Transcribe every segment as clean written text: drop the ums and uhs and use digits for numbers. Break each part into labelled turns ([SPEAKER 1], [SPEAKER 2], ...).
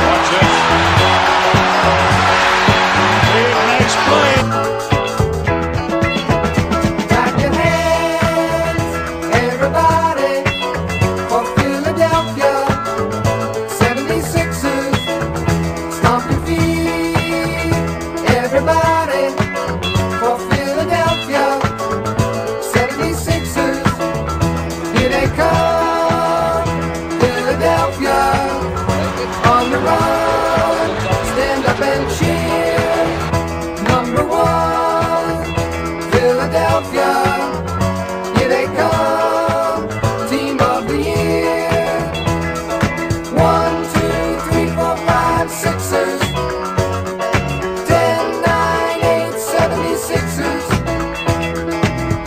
[SPEAKER 1] Watch this. Big, nice play.
[SPEAKER 2] Clap your hands, everybody, for Philadelphia 76ers. Stomp your feet, everybody, for Philadelphia 76ers. Here they come, Philadelphia, on the run. Stand up and cheer. Number one, Philadelphia, here they come, team of the year. 1, 2, 3, 4, 5, Sixers. 10, 9, 8, 76ers.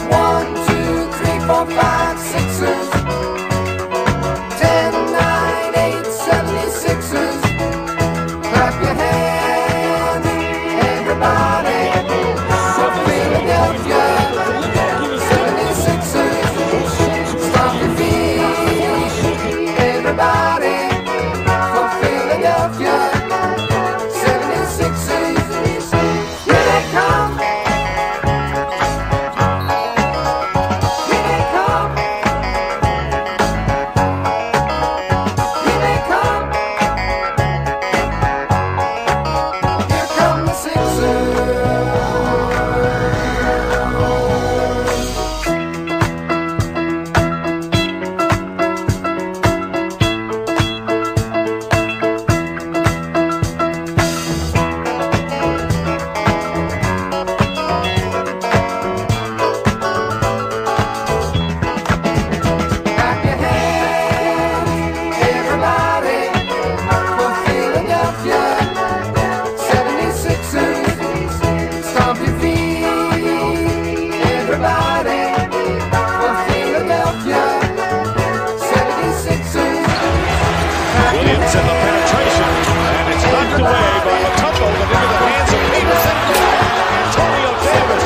[SPEAKER 2] 1, 2, 3, 4, 5, Sixers. 10, 9, 8, 76ers. Clap your hands, everybody, for Philadelphia 76ers. Stomp your feet, everybody, for Philadelphia 76ers. Here they come. Here they come. Here they come. Here come the Sixers. Clap your hands, everybody, for Philadelphia 76ers. Stomp your feet, everybody, for Philadelphia 76ers. Clap your
[SPEAKER 1] Williams in the penetration, and it's knocked away by Matumbo, but into the hands of Peterson. Antonio Davis.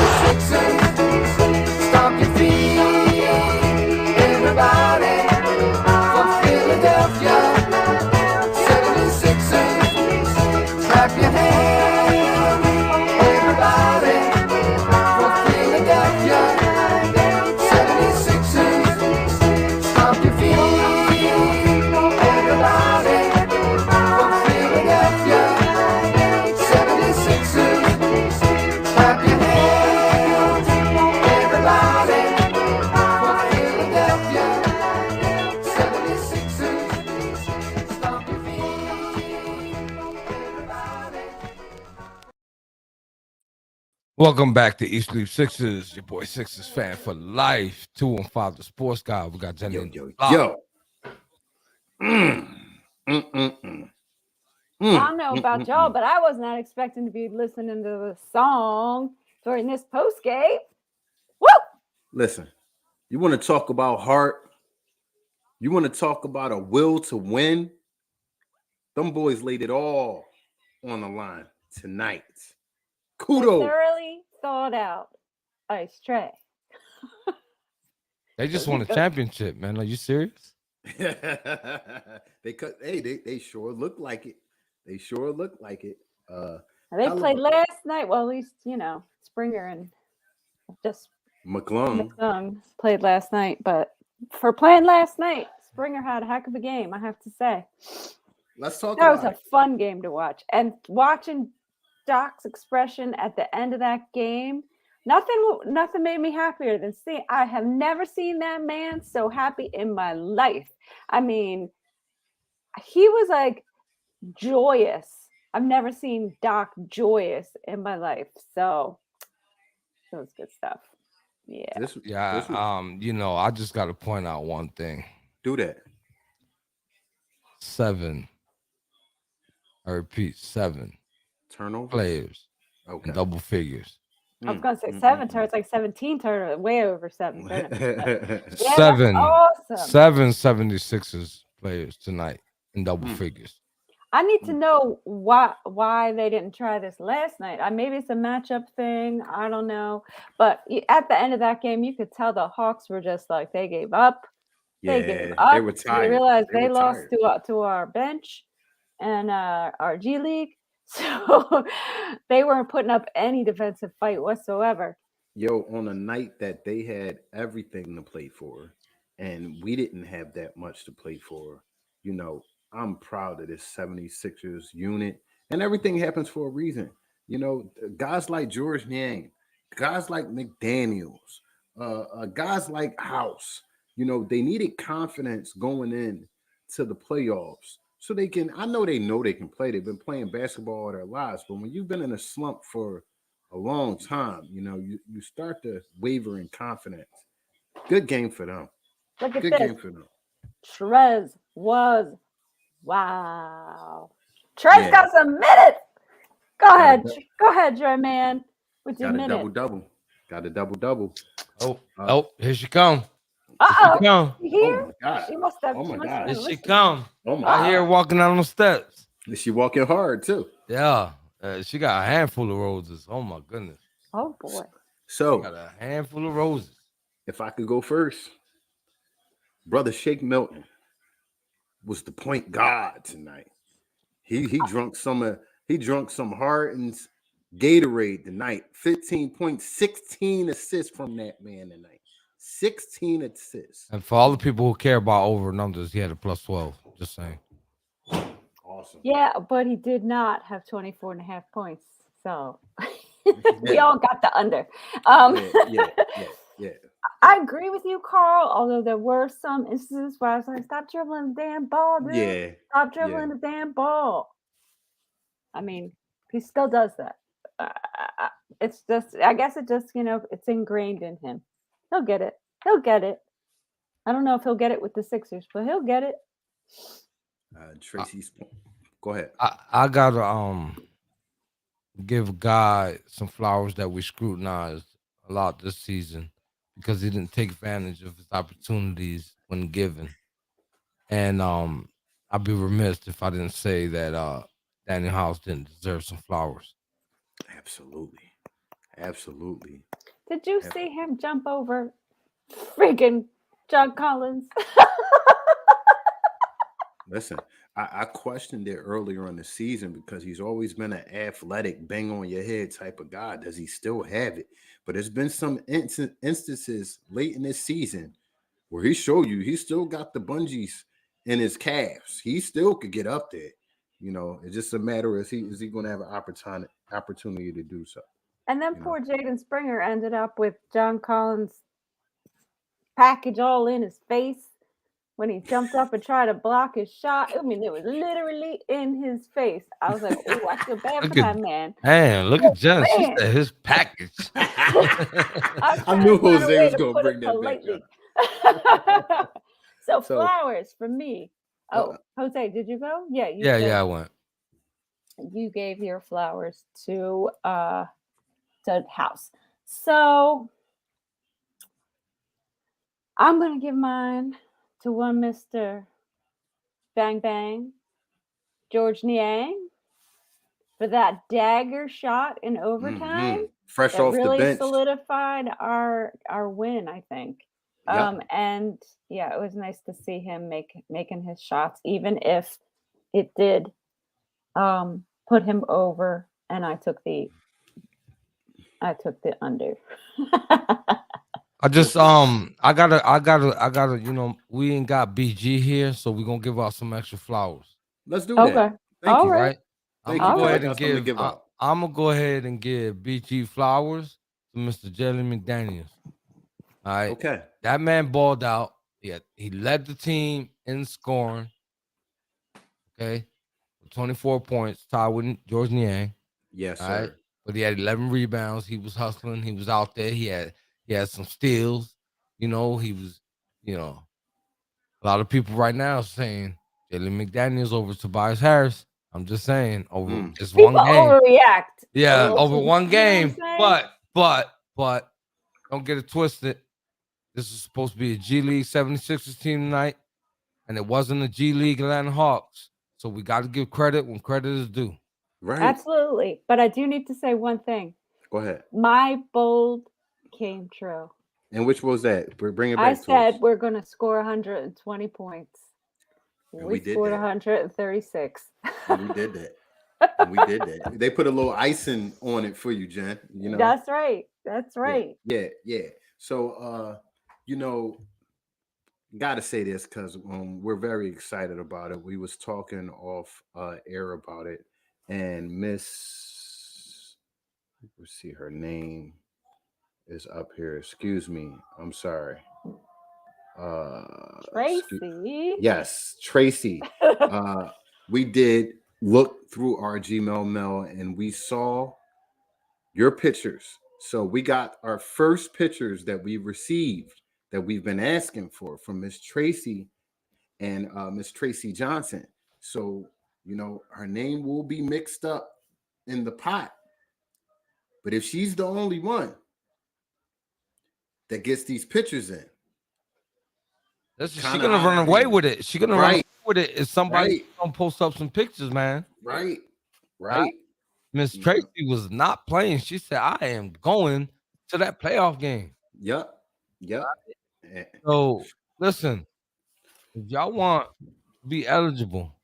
[SPEAKER 2] Stomp your feet, everybody, for Philadelphia 76ers. Clap your hands, everybody, for Philadelphia 76ers. Stomp your feet, everybody, for Philadelphia 76ers. Clap your hands, everybody, for Philadelphia 76ers. Stomp your feet, everybody.
[SPEAKER 3] Welcome back to East Leaf Sixers. Your boy Sixers fan for life. 215 the Sports Guy. We got Jenny.
[SPEAKER 4] Yo.
[SPEAKER 5] I don't know about y'all, but I was not expecting to be listening to the song during this post game. Woo!
[SPEAKER 4] Listen, you want to talk about heart? You want to talk about a will to win? Them boys laid it all on the line tonight. Kudos.
[SPEAKER 5] Thoroughly thought out ice tray.
[SPEAKER 3] They just won a championship, man. Are you serious?
[SPEAKER 4] They sure look like it. They sure look like it.
[SPEAKER 5] They played last night. Well, at least, Springer and just
[SPEAKER 4] McClung
[SPEAKER 5] played last night. But for playing last night, Springer had a heck of a game, I have to say.
[SPEAKER 4] Let's talk
[SPEAKER 5] That
[SPEAKER 4] about
[SPEAKER 5] was a fun game to watch. And watching Doc's expression at the end of that game, nothing made me happier than seeing. I have never seen that man so happy in my life. I mean, he was like joyous. I've never seen Doc joyous in my life. So it was good stuff. Yeah.
[SPEAKER 3] I just got to point out one thing.
[SPEAKER 4] Do that.
[SPEAKER 3] 7. I repeat, 7
[SPEAKER 4] turnovers
[SPEAKER 3] players.
[SPEAKER 4] Okay.
[SPEAKER 3] In double figures.
[SPEAKER 5] I was gonna say 7 turns, like 17 turns, way over 7 turns. Yeah,
[SPEAKER 3] 7.
[SPEAKER 5] Awesome.
[SPEAKER 3] 7 76ers players tonight in double figures.
[SPEAKER 5] I need to know why they didn't try this last night. Maybe it's a matchup thing. I don't know. But at the end of that game, you could tell the Hawks were just like, they gave up.
[SPEAKER 4] Yeah,
[SPEAKER 5] they gave up.
[SPEAKER 4] They were tired.
[SPEAKER 5] They realized they lost to our bench. and our G League. So they weren't putting up any defensive fight whatsoever.
[SPEAKER 4] Yo, on a night that they had everything to play for, and we didn't have that much to play for, you know, I'm proud of this 76ers unit, and everything happens for a reason. You know, guys like George Niang, guys like McDaniels, guys like House, you know, they needed confidence going in to the playoffs. So they can, I know they can play. They've been playing basketball all their lives, but when you've been in a slump for a long time, you know, you start to waver in confidence. Good game for them.
[SPEAKER 5] Look at
[SPEAKER 4] Good
[SPEAKER 5] this.
[SPEAKER 4] game for them.
[SPEAKER 5] Trez was wow. Trez
[SPEAKER 4] Yeah.
[SPEAKER 5] got some minutes. Go
[SPEAKER 4] Got a
[SPEAKER 5] ahead.
[SPEAKER 4] dou-
[SPEAKER 5] Go ahead, Dre man. With your
[SPEAKER 4] Got a
[SPEAKER 5] minutes.
[SPEAKER 4] double double. Got a double double.
[SPEAKER 3] Oh, here she come.
[SPEAKER 5] Uh-oh.
[SPEAKER 3] Come.
[SPEAKER 5] You
[SPEAKER 4] Oh
[SPEAKER 5] hear?
[SPEAKER 4] my god.
[SPEAKER 5] She must have.
[SPEAKER 4] Oh my
[SPEAKER 5] she must
[SPEAKER 4] God.
[SPEAKER 5] have
[SPEAKER 3] Here
[SPEAKER 5] been
[SPEAKER 3] she
[SPEAKER 5] listening.
[SPEAKER 3] come.
[SPEAKER 4] Oh my
[SPEAKER 3] I hear her
[SPEAKER 4] god.
[SPEAKER 3] walking down the steps.
[SPEAKER 4] Is she walking hard too?
[SPEAKER 3] Yeah. She got a handful of roses. Oh my goodness.
[SPEAKER 5] Oh boy.
[SPEAKER 3] She
[SPEAKER 4] So
[SPEAKER 3] got a handful of roses.
[SPEAKER 4] if I could go first, brother Shake Milton was the point guard tonight. He drunk some Harden's Gatorade tonight. 15 points, 16 assists from that man tonight. 16 assists.
[SPEAKER 3] And for all the people who care about over and unders, he had a plus 12. Just saying.
[SPEAKER 4] Awesome.
[SPEAKER 5] Yeah, but he did not have 24 and a half points. So we
[SPEAKER 4] Yeah.
[SPEAKER 5] all got the under.
[SPEAKER 4] Yeah.
[SPEAKER 5] I agree with you, Carl, although there were some instances where I was like, stop dribbling the damn ball, dude.
[SPEAKER 4] Yeah.
[SPEAKER 5] Stop dribbling the damn ball. I mean, he still does that. It's just, I guess it just, it's ingrained in him. He'll get it. He'll get it. I don't know if he'll get it with the Sixers, but he'll get it.
[SPEAKER 4] Tracy's go ahead.
[SPEAKER 3] I gotta give Guy some flowers that we scrutinized a lot this season because he didn't take advantage of his opportunities when given. And I'd be remiss if I didn't say that Daniel House didn't deserve some flowers.
[SPEAKER 4] Absolutely.
[SPEAKER 5] Did you see him jump over freaking John Collins?
[SPEAKER 4] Listen, I questioned it earlier in the season because he's always been an athletic, bang on your head type of guy. Does he still have it? But there's been some instances late in this season where he showed you he still got the bungees in his calves. He still could get up there. You know, it's just a matter of is he going to have an opportunity to do so?
[SPEAKER 5] And then poor Jaden Springer ended up with John Collins' package all in his face when he jumped up and tried to block his shot. I mean, it was literally in his face. I was like, oh, I feel bad for that man.
[SPEAKER 3] Man, look at Jen. She
[SPEAKER 5] man.
[SPEAKER 3] said his package.
[SPEAKER 4] I knew Jose was going to bring that back up.
[SPEAKER 5] So flowers for me. Oh, Jose, did you go? Yeah.
[SPEAKER 3] Yeah, I went.
[SPEAKER 5] You gave your flowers to House. So I'm gonna give mine to one Mr. Bang Bang, George Niang, for that dagger shot in overtime.
[SPEAKER 4] Fresh off
[SPEAKER 5] really
[SPEAKER 4] the bench.
[SPEAKER 5] Solidified our win, I think.
[SPEAKER 4] Yep.
[SPEAKER 5] And yeah, it was nice to see him making his shots, even if it did put him over, and I took the under.
[SPEAKER 3] I just I gotta, we ain't got BG here, so we're gonna give out some extra flowers.
[SPEAKER 4] Let's do
[SPEAKER 5] Okay.
[SPEAKER 4] that.
[SPEAKER 5] All
[SPEAKER 4] Thank you.
[SPEAKER 5] right.
[SPEAKER 3] I'm
[SPEAKER 4] Thank
[SPEAKER 3] gonna
[SPEAKER 4] you.
[SPEAKER 3] go ahead and I'm gonna go ahead and give BG flowers to Mr. Jalen McDaniels. All right.
[SPEAKER 4] Okay.
[SPEAKER 3] That man balled out. He led the team in scoring. Okay. 24 points, tied with George Niang.
[SPEAKER 4] Yes,
[SPEAKER 3] All
[SPEAKER 4] sir.
[SPEAKER 3] right. But he had 11 rebounds. He was hustling. He was out there. He had some steals. He was, a lot of people right now saying Jalen McDaniels over Tobias Harris. I'm just saying over just
[SPEAKER 5] People
[SPEAKER 3] one game.
[SPEAKER 5] overreact.
[SPEAKER 3] Yeah, over one game.
[SPEAKER 5] You know what I'm
[SPEAKER 3] But don't get it twisted. This is supposed to be a G League 76ers team tonight, and it wasn't a G League Atlanta Hawks. So we got to give credit when credit is due.
[SPEAKER 4] Right.
[SPEAKER 5] Absolutely. But I do need to say one thing.
[SPEAKER 4] Go ahead.
[SPEAKER 5] My bold came true.
[SPEAKER 4] And which was that? Bring it back.
[SPEAKER 5] I said we're going to score 120 points.
[SPEAKER 4] And we did
[SPEAKER 5] scored
[SPEAKER 4] that.
[SPEAKER 5] 136.
[SPEAKER 4] And we did that. And we did that. They put a little icing on it for you, Jen. You know.
[SPEAKER 5] That's right. That's
[SPEAKER 4] Yeah,
[SPEAKER 5] right.
[SPEAKER 4] yeah. So, you know, got to say this because we're very excited about it. We was talking off air about it, and let's see, her name is up here. Excuse me, I'm sorry.
[SPEAKER 5] Tracy.
[SPEAKER 4] Yes, Tracy. Uh, we did look through our Gmail mail, and we saw your pictures. So we got our first pictures that we received that we've been asking for from Miss Tracy and Miss Tracy Johnson. So, her name will be mixed up in the pot. But if she's the only one that gets these pictures in,
[SPEAKER 3] Listen, she's
[SPEAKER 4] kinda
[SPEAKER 3] gonna
[SPEAKER 4] out
[SPEAKER 3] run
[SPEAKER 4] of
[SPEAKER 3] away
[SPEAKER 4] hand.
[SPEAKER 3] with it. She's gonna run away
[SPEAKER 4] Right,
[SPEAKER 3] with it if somebody
[SPEAKER 4] right,
[SPEAKER 3] don't post up some pictures, man.
[SPEAKER 4] right,
[SPEAKER 3] All right?
[SPEAKER 4] right.
[SPEAKER 3] Miss
[SPEAKER 4] You know,
[SPEAKER 3] Tracy was not playing. She said, "I am going to that playoff game."
[SPEAKER 4] Yep, yep. Eh,
[SPEAKER 3] So listen, if y'all want to be eligible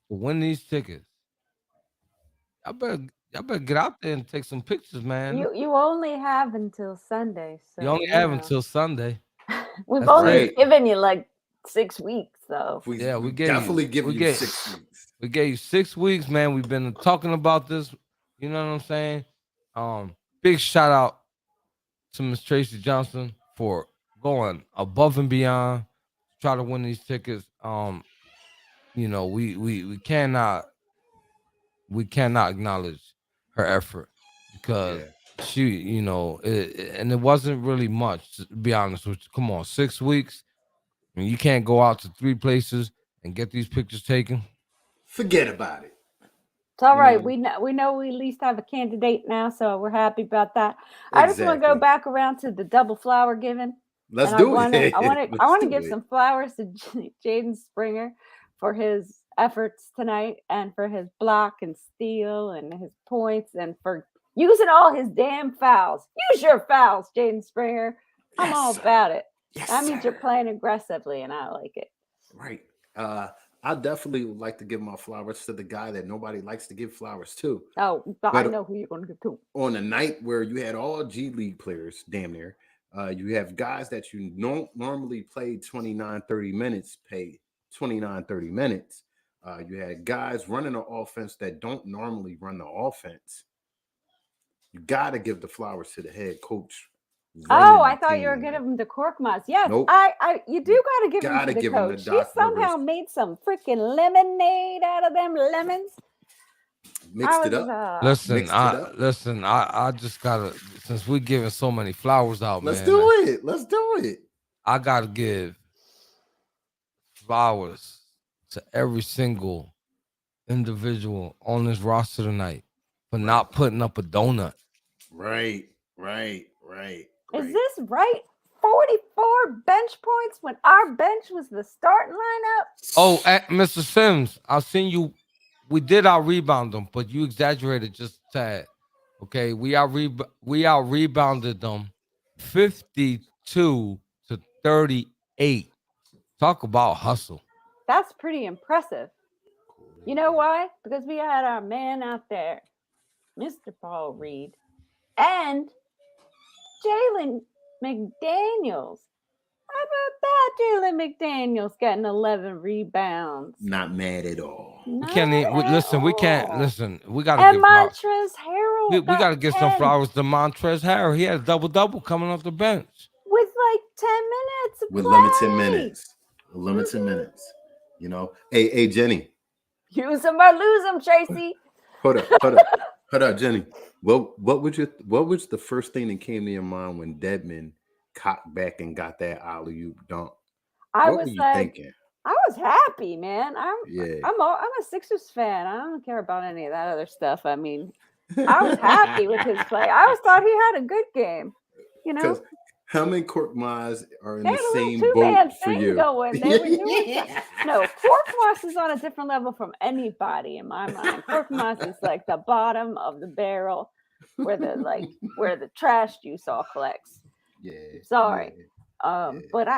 [SPEAKER 3] to win these tickets, y'all better y'all better get out there and take some pictures, man.
[SPEAKER 5] You only have until Sunday,
[SPEAKER 3] You
[SPEAKER 5] so
[SPEAKER 3] only have until Sunday.
[SPEAKER 5] we've
[SPEAKER 3] That's
[SPEAKER 5] only
[SPEAKER 3] it.
[SPEAKER 4] Right.
[SPEAKER 5] given you like 6 weeks, though.
[SPEAKER 3] Yeah,
[SPEAKER 4] We
[SPEAKER 3] we gave
[SPEAKER 4] definitely
[SPEAKER 3] you
[SPEAKER 4] give
[SPEAKER 3] we
[SPEAKER 4] you
[SPEAKER 3] gave
[SPEAKER 4] 6 weeks.
[SPEAKER 3] we gave you 6 weeks, man. We've been talking about this. You know what I'm saying? Big shout out to Miss Tracy Johnson for going above and beyond to try to win these tickets. We cannot acknowledge her effort because
[SPEAKER 4] Yeah.
[SPEAKER 3] she, and it wasn't really much to be honest with you. Come on, 6 weeks. I mean, you can't go out to 3 places and get these pictures taken.
[SPEAKER 4] Forget about it.
[SPEAKER 5] It's all
[SPEAKER 4] You
[SPEAKER 5] right.
[SPEAKER 4] know,
[SPEAKER 5] We know we at least have a candidate now, so we're happy about that. I just want to go
[SPEAKER 4] exactly.
[SPEAKER 5] back around to the double flower giving,
[SPEAKER 4] Let's
[SPEAKER 5] and I
[SPEAKER 4] do
[SPEAKER 5] want to I want
[SPEAKER 4] it.
[SPEAKER 5] to I
[SPEAKER 4] Let's
[SPEAKER 5] want to
[SPEAKER 4] do
[SPEAKER 5] give
[SPEAKER 4] it.
[SPEAKER 5] some flowers to Jaden Springer for his efforts tonight and for his block and steal and his points and for using all his damn fouls. Use your fouls, Jaden Springer. I'm
[SPEAKER 4] Yes,
[SPEAKER 5] all
[SPEAKER 4] sir.
[SPEAKER 5] about it.
[SPEAKER 4] Yes,
[SPEAKER 5] That means you're
[SPEAKER 4] sir.
[SPEAKER 5] playing aggressively, and I like it.
[SPEAKER 4] Right. I definitely would like to give my flowers to the guy that nobody likes to give flowers to.
[SPEAKER 5] Oh, but I
[SPEAKER 4] But
[SPEAKER 5] know who you're going to give to.
[SPEAKER 4] on a night where you had all G League players, damn near, you have guys that you don't normally play 29, 30 minutes, pay 29, 30 minutes. You had guys running an offense that don't normally run the offense. You got to give the flowers to the head coach running
[SPEAKER 5] Oh, I
[SPEAKER 4] the
[SPEAKER 5] thought you were
[SPEAKER 4] team,
[SPEAKER 5] giving
[SPEAKER 4] man.
[SPEAKER 5] him to Korkmaz. Yes,
[SPEAKER 4] Nope.
[SPEAKER 5] you do got to give him to
[SPEAKER 4] Gotta
[SPEAKER 5] the
[SPEAKER 4] give him to
[SPEAKER 5] coach. He
[SPEAKER 4] Doc Rivers.
[SPEAKER 5] somehow made some freaking lemonade out of them lemons.
[SPEAKER 4] Mixed
[SPEAKER 5] I
[SPEAKER 4] it
[SPEAKER 5] was,
[SPEAKER 4] up.
[SPEAKER 3] Listen,
[SPEAKER 4] Mixed it up.
[SPEAKER 3] I just gotta since we're giving so many flowers out,
[SPEAKER 4] Let's
[SPEAKER 3] man.
[SPEAKER 4] do it. Let's do it.
[SPEAKER 3] I gotta give flowers to every single individual on this roster tonight for not putting up a donut.
[SPEAKER 4] Right.
[SPEAKER 5] is this right? 44 bench points when our bench was the starting lineup?
[SPEAKER 3] Oh, Mr. Sims, I've seen you. We did out rebound them, but you exaggerated just a tad. Okay, we out rebounded them 52 to 38. Talk about hustle.
[SPEAKER 5] That's pretty impressive. You know why? Because we had our man out there, Mr. Paul Reed, and Jalen McDaniels. How about that? Jalen McDaniels getting 11 rebounds.
[SPEAKER 4] Not mad at all.
[SPEAKER 3] We can't even, listen. We can't listen. We gotta
[SPEAKER 5] And
[SPEAKER 3] give flowers.
[SPEAKER 5] Montrezl Harrell.
[SPEAKER 3] We gotta
[SPEAKER 5] got
[SPEAKER 3] give some
[SPEAKER 5] 10
[SPEAKER 3] flowers to Montrezl Harrell. He had a double coming off the bench.
[SPEAKER 5] with like 10 minutes of
[SPEAKER 4] With
[SPEAKER 5] play.
[SPEAKER 4] limited minutes. Limited minutes. You know. Hey, Jenny.
[SPEAKER 5] Use them or lose them, Tracy.
[SPEAKER 4] Hold up, Jenny. What was the first thing that came to your mind when Dedman cocked back and got that alley-oop dunk?
[SPEAKER 5] I
[SPEAKER 4] What
[SPEAKER 5] was
[SPEAKER 4] were you
[SPEAKER 5] like,
[SPEAKER 4] thinking?
[SPEAKER 5] I was happy, man.
[SPEAKER 4] Yeah.
[SPEAKER 5] I'm a Sixers fan. I don't care about any of that other stuff. I mean, I was happy with his play. I always thought he had a good game. You know,
[SPEAKER 4] Because him and Korkmaz are in
[SPEAKER 5] they
[SPEAKER 4] the
[SPEAKER 5] had a little
[SPEAKER 4] same
[SPEAKER 5] two-man
[SPEAKER 4] boat for
[SPEAKER 5] thing
[SPEAKER 4] you.
[SPEAKER 5] going. They were doing something. No, Korkmaz is on a different level from anybody in my mind. Korkmaz is like the bottom of the barrel where the trash juice all collects.
[SPEAKER 4] Yeah.
[SPEAKER 5] Sorry.
[SPEAKER 4] yeah.
[SPEAKER 5] But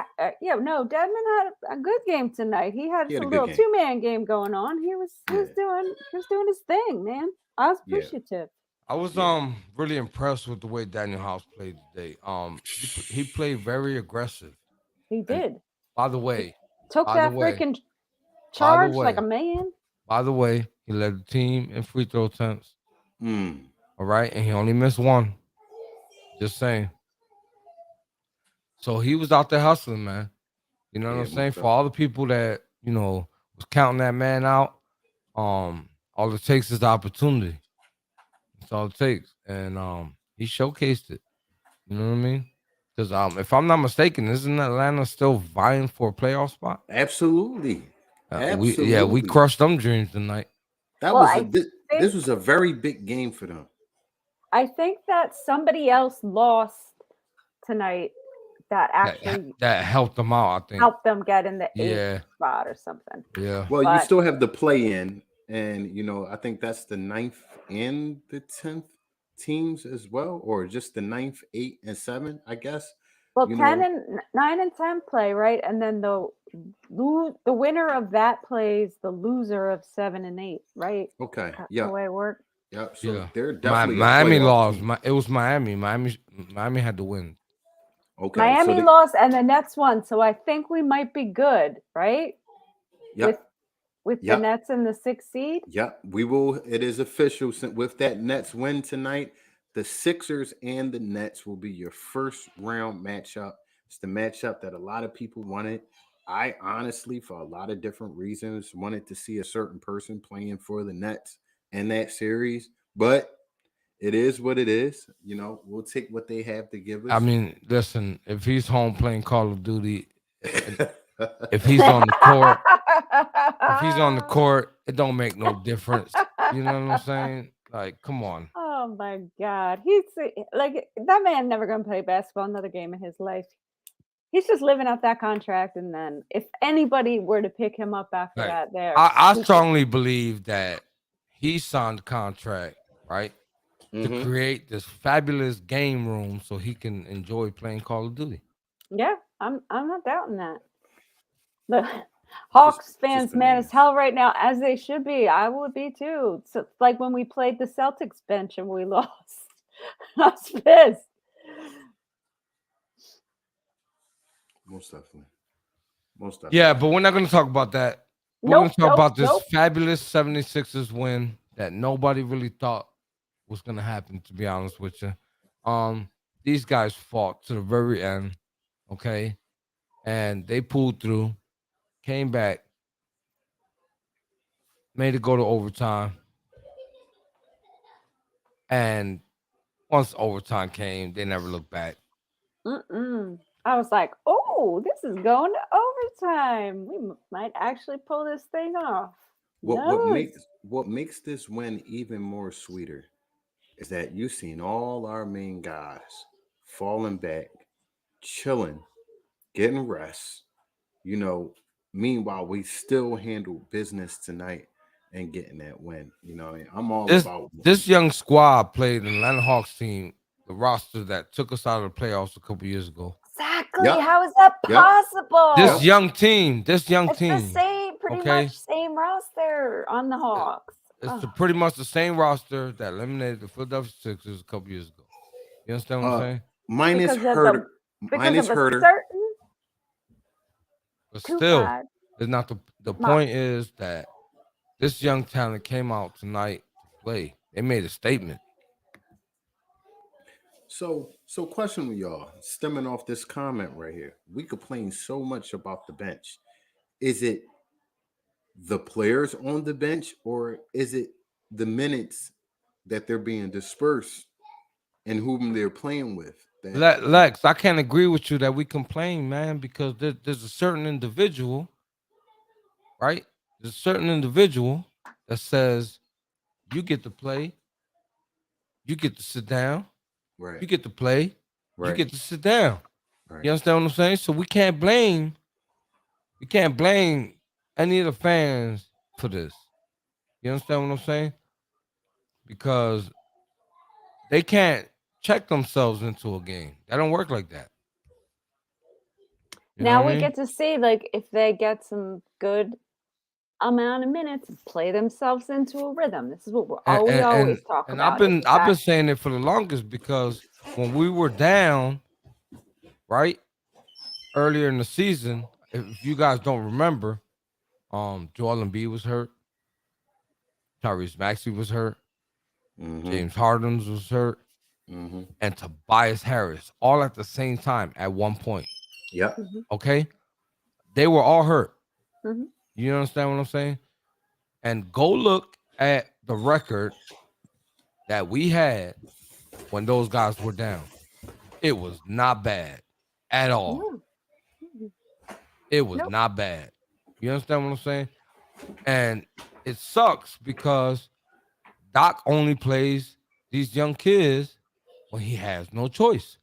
[SPEAKER 5] no, Dedman had a good game tonight. He had
[SPEAKER 4] He had
[SPEAKER 5] a
[SPEAKER 4] a good
[SPEAKER 5] little
[SPEAKER 4] game.
[SPEAKER 5] 2-man game going on. He was
[SPEAKER 4] Yeah.
[SPEAKER 5] doing his thing, man. I was
[SPEAKER 4] Yeah.
[SPEAKER 5] appreciative.
[SPEAKER 3] I was
[SPEAKER 4] Yeah.
[SPEAKER 3] really impressed with the way Daniel House played today. He played very aggressive.
[SPEAKER 5] He
[SPEAKER 3] And
[SPEAKER 5] did.
[SPEAKER 3] by the way,
[SPEAKER 5] Took
[SPEAKER 3] by the
[SPEAKER 5] that
[SPEAKER 3] way,
[SPEAKER 5] freaking
[SPEAKER 3] by the
[SPEAKER 5] charge like a
[SPEAKER 3] way,
[SPEAKER 5] man.
[SPEAKER 3] by the way, he led the team in free throw attempts.
[SPEAKER 4] Mm.
[SPEAKER 3] All right, and he only missed one. Just saying. So he was out there hustling, man. You know what
[SPEAKER 4] Yeah,
[SPEAKER 3] I'm saying?
[SPEAKER 4] most
[SPEAKER 3] For all
[SPEAKER 4] definitely.
[SPEAKER 3] the people that was counting that man out, all it takes is the opportunity. That's all it takes, and he showcased it. You know what I mean? Because if I'm not mistaken, isn't Atlanta still vying for a playoff spot?
[SPEAKER 4] Absolutely.
[SPEAKER 3] We
[SPEAKER 4] Absolutely.
[SPEAKER 3] crushed them dreams tonight.
[SPEAKER 4] That
[SPEAKER 5] Well,
[SPEAKER 4] was
[SPEAKER 5] I
[SPEAKER 4] this
[SPEAKER 5] think
[SPEAKER 4] was a very big game for them.
[SPEAKER 5] that somebody else lost tonight that actually
[SPEAKER 3] That helped them out. I think.
[SPEAKER 5] helped them get in the eighth
[SPEAKER 3] Yeah,
[SPEAKER 5] spot or something.
[SPEAKER 3] yeah,
[SPEAKER 4] Well, you
[SPEAKER 5] But
[SPEAKER 4] still have the play in, and I think that's the ninth and the 10th teams as well, or just the ninth, 8 and 7, I guess.
[SPEAKER 5] well,
[SPEAKER 4] You
[SPEAKER 5] 10
[SPEAKER 4] know,
[SPEAKER 5] and 9 and 10 play, right? And then the winner of that plays the loser of 7 and 8, right?
[SPEAKER 4] okay.
[SPEAKER 5] That's the
[SPEAKER 4] Yep.
[SPEAKER 5] way it worked.
[SPEAKER 4] Yep. So
[SPEAKER 3] yeah.
[SPEAKER 4] they're definitely a
[SPEAKER 3] Miami
[SPEAKER 4] playoff
[SPEAKER 3] lost.
[SPEAKER 4] team.
[SPEAKER 3] It was Miami. Miami had to win.
[SPEAKER 4] Okay. So
[SPEAKER 5] Miami lost and the Nets won, so I think we might be good, right? With
[SPEAKER 4] yep.
[SPEAKER 5] the
[SPEAKER 4] Yep.
[SPEAKER 5] Nets in the 6th seed.
[SPEAKER 4] Yep, we will. It is official. With that Nets win tonight, the Sixers and the Nets will be your first round matchup. It's the matchup that a lot of people wanted. I honestly, for a lot of different reasons, wanted to see a certain person playing for the Nets in that series. But it is what it is. We'll take what they have to give
[SPEAKER 3] I
[SPEAKER 4] us.
[SPEAKER 3] mean, listen, if he's home playing Call of Duty, and if he's on the court, it don't make no difference. You know what I'm saying? Like, come on.
[SPEAKER 5] Oh my God. He's like that man never gonna play basketball another game in his life. He's just living out that contract, and then if anybody were to pick him up after
[SPEAKER 3] Like,
[SPEAKER 5] that, they're
[SPEAKER 3] I
[SPEAKER 5] stupid.
[SPEAKER 3] strongly believe that he signed a contract, right, to
[SPEAKER 4] Mm-hmm.
[SPEAKER 3] create this fabulous game room so he can enjoy playing Call of Duty.
[SPEAKER 5] Yeah, I'm not doubting that. The Hawks
[SPEAKER 4] Just
[SPEAKER 5] fans mad as
[SPEAKER 4] bananas.
[SPEAKER 5] hell right now, as they should be. I would be too. So like when we played the Celtics bench and we lost. I was pissed.
[SPEAKER 4] Most definitely. Most
[SPEAKER 3] Yeah,
[SPEAKER 4] definitely.
[SPEAKER 3] but we're not going to talk about that. We're going to talk about this
[SPEAKER 5] Nope.
[SPEAKER 3] fabulous 76ers win that nobody really thought was going to happen, to be honest with you. These guys fought to the very end, okay? And they pulled through, came back, made it go to overtime. And once overtime came, they never looked back.
[SPEAKER 5] I was like, oh, this is going to overtime. We might actually pull this thing off.
[SPEAKER 4] What
[SPEAKER 5] No.
[SPEAKER 4] what makes what makes this win even more sweeter is that you've seen all our main guys falling back, chilling, getting rest. You know, Meanwhile, we still handle business tonight and getting that win. I'm all
[SPEAKER 3] This
[SPEAKER 4] about
[SPEAKER 3] this young squad played an Atlanta Hawks team, the roster that took us out of the playoffs a couple years ago.
[SPEAKER 5] Exactly.
[SPEAKER 4] Yep.
[SPEAKER 5] How is that
[SPEAKER 4] Yep.
[SPEAKER 5] possible?
[SPEAKER 3] This
[SPEAKER 4] Yep.
[SPEAKER 3] young team,
[SPEAKER 5] It's the same, pretty
[SPEAKER 3] okay?
[SPEAKER 5] much same roster on the Hawks.
[SPEAKER 3] It's pretty much the same roster that eliminated the Philadelphia Sixers a couple years ago. You understand what I'm saying?
[SPEAKER 4] Minus
[SPEAKER 5] Because of
[SPEAKER 4] Herder.
[SPEAKER 5] because
[SPEAKER 4] Minus
[SPEAKER 5] of a
[SPEAKER 4] Herder.
[SPEAKER 5] certain
[SPEAKER 3] But
[SPEAKER 5] two
[SPEAKER 3] still,
[SPEAKER 5] five.
[SPEAKER 3] it's not the
[SPEAKER 5] Ma-
[SPEAKER 3] point is that this young talent came out tonight to play. They made a statement.
[SPEAKER 4] So question with y'all, stemming off this comment right here. We complain so much about the bench. Is it the players on the bench, or is it the minutes that they're being dispersed and whom they're playing with?
[SPEAKER 3] Lex, I can't agree with you that we complain, man, because there's a certain individual, right? There's a certain individual that says you get to play, you get to sit down,
[SPEAKER 4] Right.
[SPEAKER 3] you get to play, you
[SPEAKER 4] Right.
[SPEAKER 3] get to sit down.
[SPEAKER 4] Right.
[SPEAKER 3] You understand what I'm saying? So we can't blame any of the fans for this. You understand what I'm saying? Because they can't check themselves into a game. That don't work like that. You know
[SPEAKER 5] Now
[SPEAKER 3] what I
[SPEAKER 5] we
[SPEAKER 3] mean?
[SPEAKER 5] get to see like if they get some good amount of minutes, play themselves into a rhythm. This is what we
[SPEAKER 3] And and
[SPEAKER 5] always
[SPEAKER 3] and,
[SPEAKER 5] talk
[SPEAKER 3] and I've
[SPEAKER 5] about is
[SPEAKER 3] been
[SPEAKER 5] the
[SPEAKER 3] I've been
[SPEAKER 5] fact.
[SPEAKER 3] saying it for the longest because when we were down, right, earlier in the season, if you guys don't remember, Joel Embiid was hurt, Tyrese Maxey was hurt,
[SPEAKER 4] Mm-hmm.
[SPEAKER 3] James Harden was hurt,
[SPEAKER 4] Mm-hmm.
[SPEAKER 3] and Tobias Harris all at the same time at one point.
[SPEAKER 4] Yep.
[SPEAKER 5] Mhm,
[SPEAKER 3] Okay, they were all hurt.
[SPEAKER 5] mhm.
[SPEAKER 3] You understand what I'm saying? And go look at the record that we had when those guys were down. It was not bad at all.
[SPEAKER 5] No, mhm.
[SPEAKER 3] It was
[SPEAKER 5] Nope.
[SPEAKER 3] not bad. You understand what I'm saying? And it sucks because Doc only plays these young kids when he has no choice.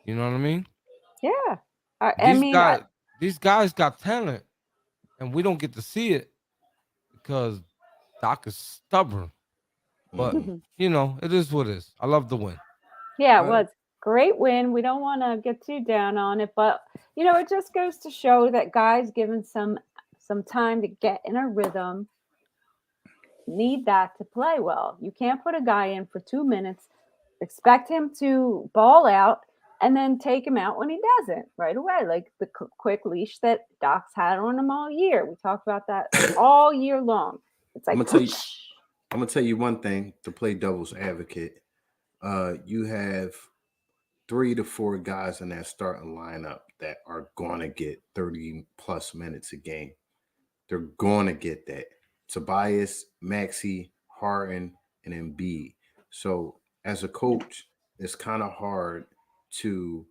[SPEAKER 3] You know what I mean?
[SPEAKER 5] Yeah. I
[SPEAKER 3] These
[SPEAKER 5] mean,
[SPEAKER 3] guys, these guys got talent, and we don't get to see it because Doc is stubborn. But
[SPEAKER 4] Mm-hmm.
[SPEAKER 3] it is what it is. I love the win.
[SPEAKER 5] yeah, it
[SPEAKER 3] All right.
[SPEAKER 5] was great win. We don't want to get too down on it, but it just goes to show that guys given some time to get in a rhythm need that to play well. You can't put a guy in for 2 minutes, expect him to ball out, and then take him out when he doesn't right away. Like the quick leash that Doc's had on him all year. We talk about that all year long. It's
[SPEAKER 4] I'm
[SPEAKER 5] like,
[SPEAKER 4] gonna tell you. I'm gonna tell you one thing to play devil's advocate. You have 3 to 4 guys in that starting lineup that are gonna get 30 plus minutes a game. They're gonna get that. Tobias, Maxi, Harden, and Embiid. So as a coach, it's kind of hard to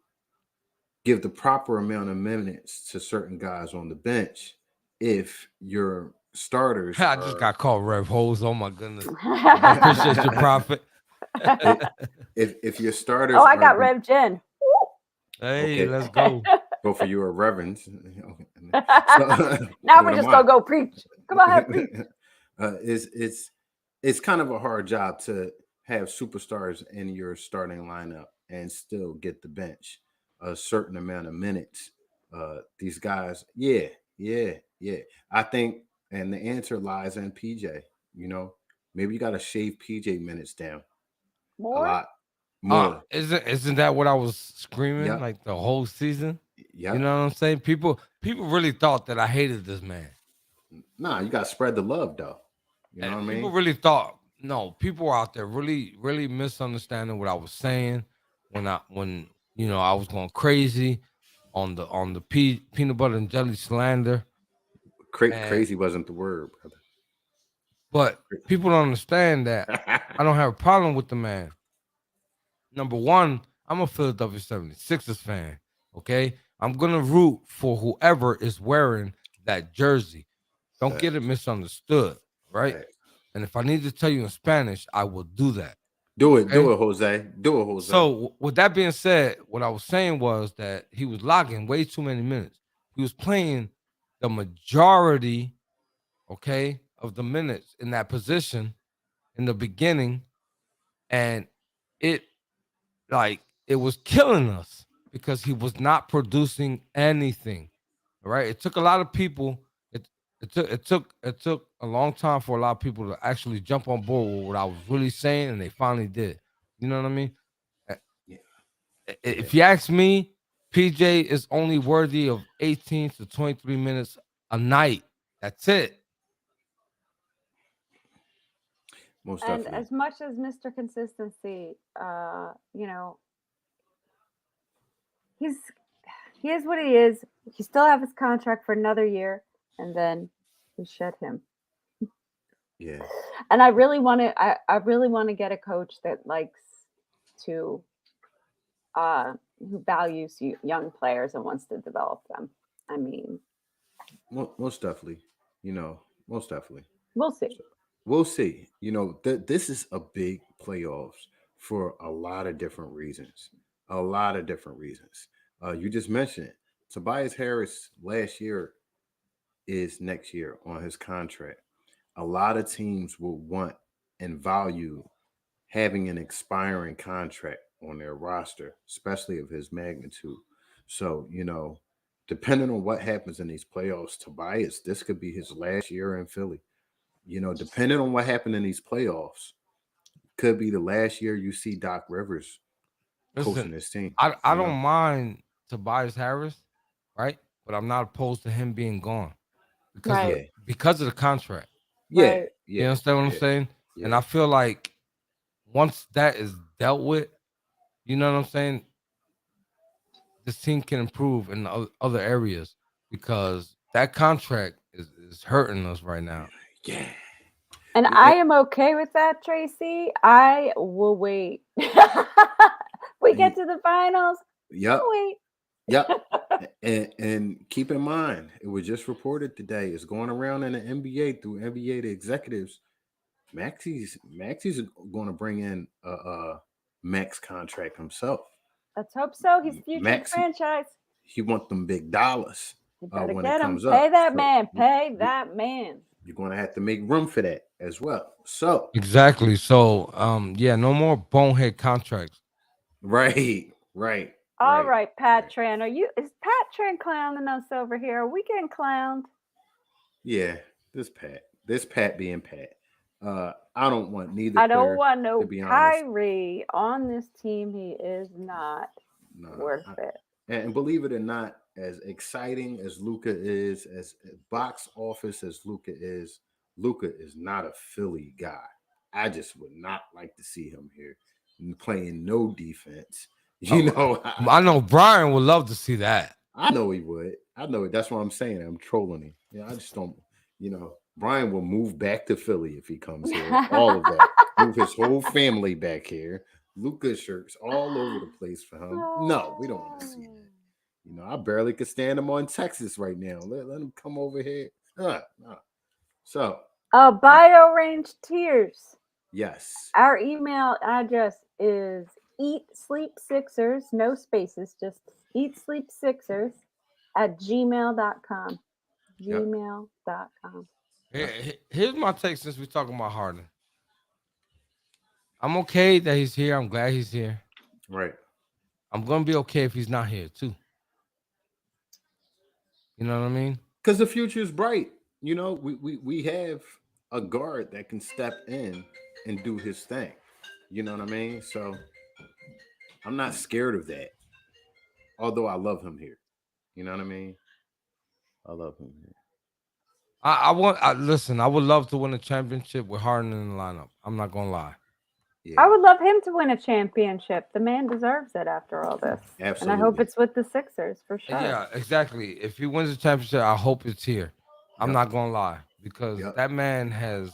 [SPEAKER 4] give the proper amount of minutes to certain guys on the bench if your starters
[SPEAKER 3] I just
[SPEAKER 4] are
[SPEAKER 3] got called Rev Hose. Oh my goodness. I appreciate your profit.
[SPEAKER 4] if if your
[SPEAKER 5] Oh,
[SPEAKER 4] starters
[SPEAKER 5] I
[SPEAKER 4] are
[SPEAKER 5] got Rev Jen.
[SPEAKER 3] Hey,
[SPEAKER 4] okay.
[SPEAKER 3] let's go.
[SPEAKER 4] Go for you a reverend. So
[SPEAKER 5] Now
[SPEAKER 4] what
[SPEAKER 5] we're
[SPEAKER 4] am
[SPEAKER 5] just
[SPEAKER 4] I?
[SPEAKER 5] gonna go preach. Come on, ahead, preach.
[SPEAKER 4] It's kind of a hard job to have superstars in your starting lineup and still get the bench a certain amount of minutes. These guys, yeah. I think, and the answer lies in PJ. You know, maybe you got to shave PJ minutes down a
[SPEAKER 5] More?
[SPEAKER 4] lot more.
[SPEAKER 3] Isn't that what I was screaming
[SPEAKER 4] Yep,
[SPEAKER 3] like the whole season? You
[SPEAKER 4] yep.
[SPEAKER 3] know what I'm saying? People really thought that I hated this man.
[SPEAKER 4] Nah, you got to spread the love though. You know what I
[SPEAKER 3] And people
[SPEAKER 4] mean?
[SPEAKER 3] really thought no, people were out there really misunderstanding what I was saying when I was going crazy on the peanut butter and jelly slander. And
[SPEAKER 4] Crazy wasn't the word, brother.
[SPEAKER 3] but people don't understand that I don't have a problem with the man. Number one, I'm a Philadelphia 76ers fan. Okay. I'm gonna root for whoever is wearing that jersey. Don't get it
[SPEAKER 4] Facts.
[SPEAKER 3] misunderstood, right?
[SPEAKER 4] Facts.
[SPEAKER 3] And if I need to tell you in Spanish, I will do that.
[SPEAKER 4] Do
[SPEAKER 3] Okay.
[SPEAKER 4] it, Jose. Do it, Jose.
[SPEAKER 3] So with that being said, what I was saying was that he was logging way too many minutes. He was playing the majority, okay, of the minutes in that position in the beginning, and it it was killing us because he was not producing anything. All right. It took a lot of people. It took a long time for a lot of people to actually jump on board with what I was really saying, and they finally did. You know what I mean? Uh,
[SPEAKER 4] Yeah, yeah.
[SPEAKER 3] If you ask me, PJ is only worthy of 18 to 23 minutes a night. That's it.
[SPEAKER 4] Most
[SPEAKER 5] And
[SPEAKER 4] definitely.
[SPEAKER 5] as much as Mr. Consistency, he's he is what he is. He still have his contract for another year, and then we shed him.
[SPEAKER 4] Yeah.
[SPEAKER 5] And I really want to. I really want to get a coach that likes to, who values young players and wants to develop them. I mean,
[SPEAKER 4] Most definitely. You know, most definitely.
[SPEAKER 5] we'll see.
[SPEAKER 4] So we'll see. You know, this is a big playoffs for a lot of different reasons. A lot of different reasons. You just mentioned it. Tobias Harris last year is next year on his contract. A lot of teams will want and value having an expiring contract on their roster, especially of his magnitude. So, depending on what happens in these playoffs, Tobias, this could be his last year in Philly. Depending on what happened in these playoffs, could be the last year you see Doc Rivers coaching
[SPEAKER 3] Listen,
[SPEAKER 4] this team.
[SPEAKER 3] I don't mind Tobias Harris, right? But I'm not opposed to him being gone
[SPEAKER 5] Right.
[SPEAKER 4] Yeah,
[SPEAKER 3] because of the contract.
[SPEAKER 4] yeah,
[SPEAKER 5] Right.
[SPEAKER 4] yeah.
[SPEAKER 3] You understand what I'm
[SPEAKER 4] yeah,
[SPEAKER 3] saying?
[SPEAKER 4] yeah.
[SPEAKER 3] And I feel like once that is dealt with, you know what I'm saying? This team can improve in other areas because that contract is hurting us right now.
[SPEAKER 4] Yeah.
[SPEAKER 5] And
[SPEAKER 4] Yeah,
[SPEAKER 5] I am okay with that, Tracy. I will wait. We get to the finals.
[SPEAKER 4] Yep.
[SPEAKER 5] I'll wait.
[SPEAKER 4] Yep. And keep in mind, it was just reported today. It's going around in the NBA through NBA the executives. Maxi's going to bring in a max contract himself.
[SPEAKER 5] Let's hope so. He's the future of the
[SPEAKER 4] Maxi,
[SPEAKER 5] franchise.
[SPEAKER 4] he want them big dollars
[SPEAKER 5] You better
[SPEAKER 4] when it
[SPEAKER 5] get him.
[SPEAKER 4] comes
[SPEAKER 5] Pay
[SPEAKER 4] up.
[SPEAKER 5] that
[SPEAKER 4] So
[SPEAKER 5] man. Pay that man.
[SPEAKER 4] you're going to have to make room for that as well. So
[SPEAKER 3] Exactly. So, yeah, no more bonehead contracts.
[SPEAKER 4] right.
[SPEAKER 5] All right, Pat Tran. Is Pat Tran clowning us over here? Are we getting clowned?
[SPEAKER 4] Yeah, this Pat being Pat. I don't want neither
[SPEAKER 5] I
[SPEAKER 4] player,
[SPEAKER 5] don't want no
[SPEAKER 4] to be honest.
[SPEAKER 5] Kyrie on this team. He is not
[SPEAKER 4] No,
[SPEAKER 5] worth it.
[SPEAKER 4] and believe it or not, as exciting as Luca is, as box office as Luca is not a Philly guy. I just would not like to see him here playing no defense.
[SPEAKER 3] I know Brian would love to see that.
[SPEAKER 4] I know he would. I know it. That's what I'm saying. I'm trolling him. I just don't. Brian will move back to Philly if he comes here. All of that. Move his whole family back here. Luca shirts all over the place for him. No, we don't want to see that. I barely could stand him on Texas right now. Let him come over here. So,
[SPEAKER 5] Bio Range Tears.
[SPEAKER 4] yes.
[SPEAKER 5] Our email address is eatsleepsixers, no spaces, just eatsleepsixers at gmail.com.
[SPEAKER 4] Yep.
[SPEAKER 5] Gmail.com.
[SPEAKER 3] Here's my take since we're talking about Harden. I'm okay that he's here. I'm glad he's here.
[SPEAKER 4] Right.
[SPEAKER 3] I'm gonna be okay if he's not here too. You know what I mean?
[SPEAKER 4] Because the future is bright. We have a guard that can step in and do his thing. You know what I mean? So I'm not scared of that. Although I love him here. You know what I mean? I love him here.
[SPEAKER 3] Listen, I would love to win a championship with Harden in the lineup. I'm not gonna lie.
[SPEAKER 4] Yeah.
[SPEAKER 5] I would love him to win a championship. The man deserves it after all this.
[SPEAKER 4] Absolutely.
[SPEAKER 5] And I hope it's with the Sixers for sure.
[SPEAKER 3] Yeah, exactly. If he wins the championship, I hope it's here. I'm
[SPEAKER 4] Yep.
[SPEAKER 3] not gonna lie because
[SPEAKER 4] Yep.
[SPEAKER 3] that man has,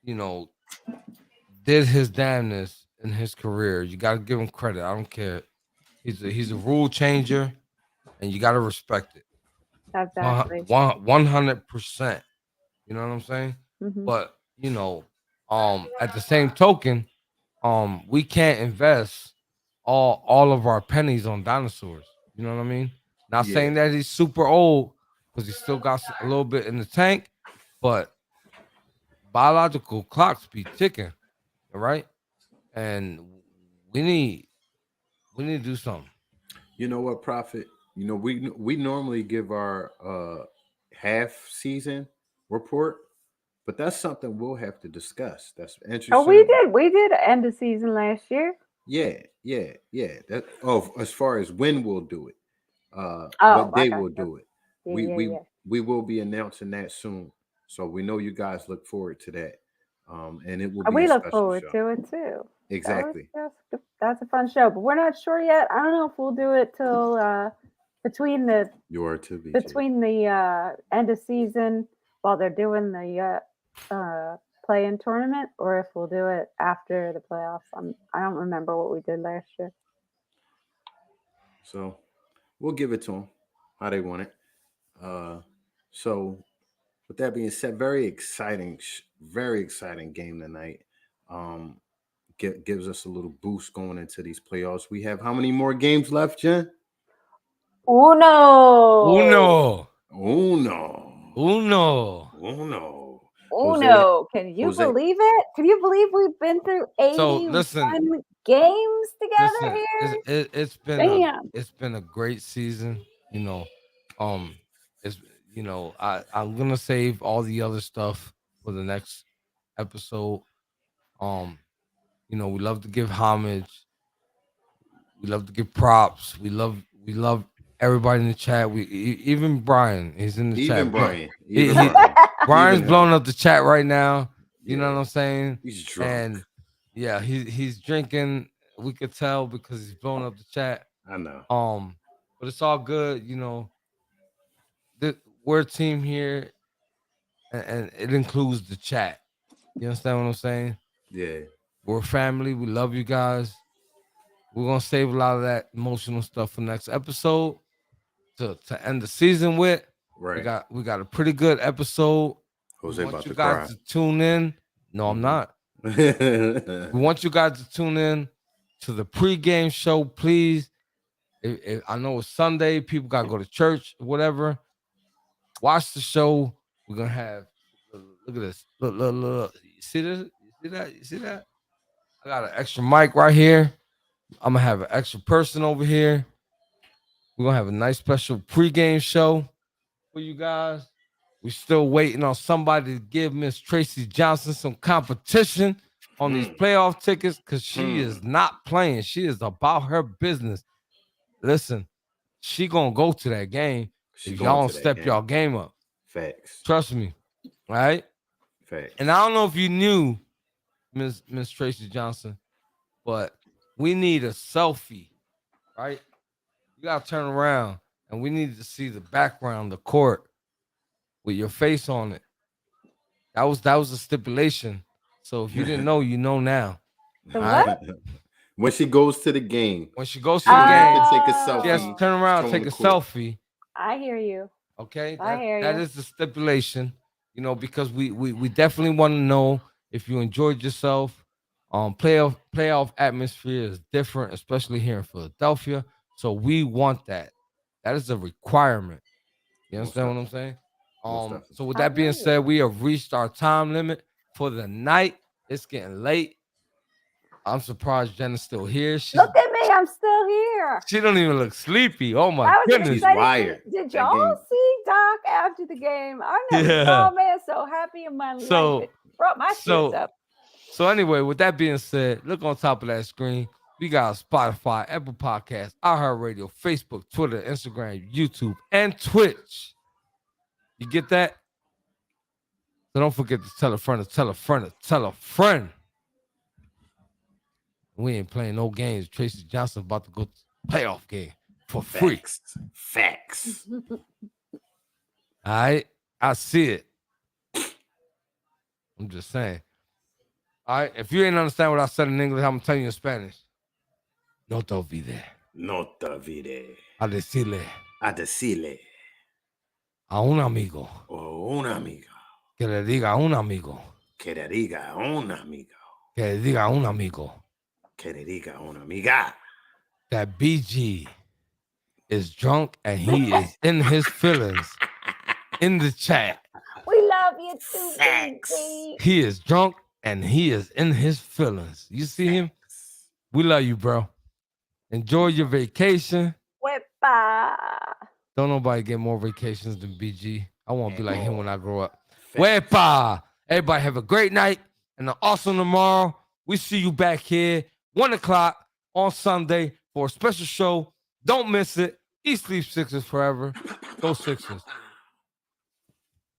[SPEAKER 3] did his damnness in his career. You got to give him credit. I don't care. He's a rule changer, and you got to respect it.
[SPEAKER 5] Exactly.
[SPEAKER 3] 100%. You know what I'm saying?
[SPEAKER 5] Mhm.
[SPEAKER 3] But at the same token, we can't invest all of our pennies on dinosaurs. You know what I mean? Not
[SPEAKER 4] Yeah.
[SPEAKER 3] saying that he's super old because he still got a little bit in the tank, but biological clocks be ticking, all right? And we need to do something.
[SPEAKER 4] You know what, Prophet? We normally give our half season report, but that's something we'll have to discuss. That's interesting.
[SPEAKER 5] Oh, we did. We did end the season last year.
[SPEAKER 4] Yeah. That as far as when we'll do it, what
[SPEAKER 5] I
[SPEAKER 4] day
[SPEAKER 5] got
[SPEAKER 4] we'll
[SPEAKER 5] you.
[SPEAKER 4] do it.
[SPEAKER 5] Yeah.
[SPEAKER 4] We will be announcing that soon, so we know you guys look forward to that. And it will be
[SPEAKER 5] We
[SPEAKER 4] a
[SPEAKER 5] look
[SPEAKER 4] special
[SPEAKER 5] forward
[SPEAKER 4] show.
[SPEAKER 5] to it too.
[SPEAKER 4] Exactly.
[SPEAKER 5] That's a fun show, but we're not sure yet. I don't know if we'll do it till between the
[SPEAKER 4] You are to be
[SPEAKER 5] end of season while they're doing the play-in tournament, or if we'll do it after the playoffs. I don't remember what we did last year.
[SPEAKER 4] So we'll give it to them how they want it. So with that being said, very exciting game tonight. Gives us a little boost going into these playoffs. We have how many more games left, Jen?
[SPEAKER 5] Uno.
[SPEAKER 3] Uno.
[SPEAKER 4] Oh no.
[SPEAKER 5] Uno. Can you
[SPEAKER 4] Jose.
[SPEAKER 5] believe it? Can you believe we've been through 81
[SPEAKER 3] So listen,
[SPEAKER 5] games together
[SPEAKER 3] listen.
[SPEAKER 5] here?
[SPEAKER 3] It's
[SPEAKER 5] Damn.
[SPEAKER 3] been a great season. It's I'm gonna save all the other stuff for the next episode. We love to give homage. We love to give props. We love everybody in the chat. Even Brian, he's in the
[SPEAKER 4] Even
[SPEAKER 3] chat.
[SPEAKER 4] Brian.
[SPEAKER 3] He-
[SPEAKER 4] Even
[SPEAKER 3] he-
[SPEAKER 4] Brian.
[SPEAKER 3] Brian's
[SPEAKER 4] Even
[SPEAKER 3] blowing
[SPEAKER 4] him.
[SPEAKER 3] up the chat right now. You know
[SPEAKER 4] Yeah.
[SPEAKER 3] what I'm saying?
[SPEAKER 4] He's drunk.
[SPEAKER 3] And yeah, he's drinking. We could tell because he's blowing up the chat.
[SPEAKER 4] I know.
[SPEAKER 3] But it's all good. We're a team here, and it includes the chat. You understand what I'm saying?
[SPEAKER 4] Yeah.
[SPEAKER 3] We're family. We love you guys. We're gonna save a lot of that emotional stuff for next episode to end the season with.
[SPEAKER 4] Right.
[SPEAKER 3] We got a pretty good episode.
[SPEAKER 4] Jose
[SPEAKER 3] We want
[SPEAKER 4] about
[SPEAKER 3] you
[SPEAKER 4] to
[SPEAKER 3] guys
[SPEAKER 4] cry.
[SPEAKER 3] to tune in. No, I'm not. We want you guys to tune in to the pregame show, please. I know it's Sunday, people gotta go to church, whatever. Watch the show. We're gonna have look at this. Look. You see this? You see that? I got an extra mic right here. I'm gonna have an extra person over here. We're gonna have a nice special pregame show for you guys. We're still waiting on somebody to give Miss Tracy Johnson some competition on these playoff tickets because she is not playing. She is about her business. Listen, she gonna go to that game if y'all don't step y'all game up.
[SPEAKER 4] Facts.
[SPEAKER 3] Trust me, right?
[SPEAKER 4] Facts.
[SPEAKER 3] And I don't know if you knew, Miss Tracy Johnson, but we need a selfie, right? You gotta turn around, and we need to see the background, the court, with your face on it. That was a stipulation. So if you didn't know, you know now.
[SPEAKER 5] The what?
[SPEAKER 4] When she goes to the game,
[SPEAKER 3] When she goes to the game,
[SPEAKER 4] take a selfie.
[SPEAKER 3] she has to turn around,
[SPEAKER 4] show
[SPEAKER 3] take
[SPEAKER 4] the
[SPEAKER 3] a
[SPEAKER 4] court.
[SPEAKER 3] selfie.
[SPEAKER 5] I hear you.
[SPEAKER 3] Okay,
[SPEAKER 5] I hear
[SPEAKER 3] that
[SPEAKER 5] you.
[SPEAKER 3] is the stipulation. Because we definitely want to know if you enjoyed yourself. Playoff atmosphere is different, especially here in Philadelphia. So we want that. That is a requirement. You understand what I'm saying? So with that being said, we have reached our time limit for the night. It's getting late. I'm surprised Jenna's still here.
[SPEAKER 5] Look at me, I'm still here.
[SPEAKER 3] She don't even look sleepy. Oh my
[SPEAKER 5] That was an
[SPEAKER 3] goodness.
[SPEAKER 4] She's
[SPEAKER 5] exciting
[SPEAKER 4] wired.
[SPEAKER 5] game. Did
[SPEAKER 4] That
[SPEAKER 5] y'all
[SPEAKER 4] game-
[SPEAKER 5] see Doc after the game? I never
[SPEAKER 3] Yeah.
[SPEAKER 5] saw a man so happy in my
[SPEAKER 3] So-
[SPEAKER 5] life. It brought my spirits up.
[SPEAKER 3] So anyway, with that being said, look on top of that screen. We got Spotify, Apple Podcasts, iHeartRadio, Facebook, Twitter, Instagram, YouTube, and Twitch. You get that? So don't forget to tell a friend to tell a friend to tell a friend. We ain't playing no games. Tracy Johnson about to go to the playoff game for free.
[SPEAKER 4] Facts.
[SPEAKER 3] All right? I see it. I'm just saying. All right? If you ain't understand what I said in English, I'm going to tell you in Spanish. No te olvides
[SPEAKER 4] No te olvides
[SPEAKER 3] a decirle
[SPEAKER 4] a decirle
[SPEAKER 3] a un amigo
[SPEAKER 4] o un amigo
[SPEAKER 3] que le diga a un amigo
[SPEAKER 4] que le diga a un amigo
[SPEAKER 3] que le diga a un amigo
[SPEAKER 4] que le diga a una amiga
[SPEAKER 3] that BG is drunk and he is in his feelings in the chat.
[SPEAKER 5] We love you too,
[SPEAKER 4] Facts.
[SPEAKER 5] baby.
[SPEAKER 3] He is drunk and he is in his feelings. You see him? We love you, bro. Enjoy your vacation.
[SPEAKER 5] Wepa.
[SPEAKER 3] Don't nobody get more vacations than BG. I want to be like him when I grow up. Wepa. Everybody have a great night and an awesome tomorrow. We see you back here 1 o'clock on Sunday for a special show. Don't miss it. Eat, sleep, Sixers forever. Go Sixers.